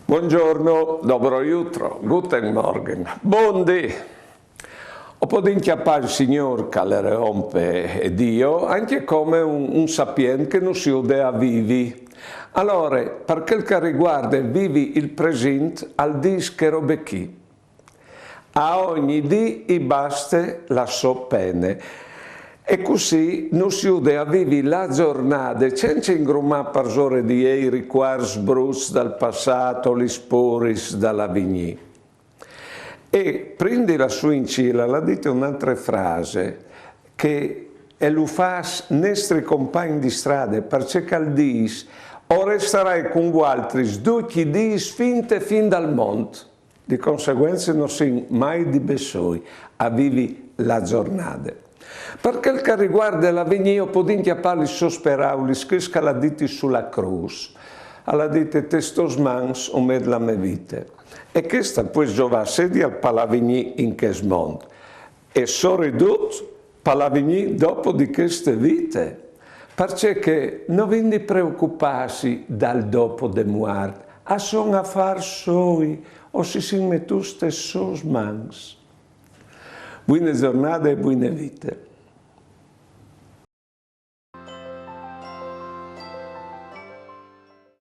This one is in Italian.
Buongiorno, dobro jutro, guten morgen, buondì. O può inchiappare il Signore che le rompe Dio, anche come un sapiente che non si udea vivi. Allora, per quel che riguarda vivi il presente, al dis che robe chi. A ogni dì i basta la so pene. E così non si udea vivi la giornata senza ingrumare per ore di ieri, quars brus dal passato, li sporis dalla vigni. E prendi la sua incilla, la dite un'altra frase, che e lo fas nostri compagni di strada, perché cal dis, o resterai con altri duchi dis finte fin dal mondo. Di conseguenza non si mai di bessoi, a vivi la giornata. Per quel che riguarda la vigna, io posso inchiappare i sosperauli, che scaladiti sulla cruz, alla dite testos mans o med la me vite. E questa poi giova sedi al palavigni in che mondo. E sorridut palavigni dopo di queste vite, perché non quindi preoccuparsi dal dopo de muart, a son affar soi, o si mettuste sos mans. Buone giornate e buone vite.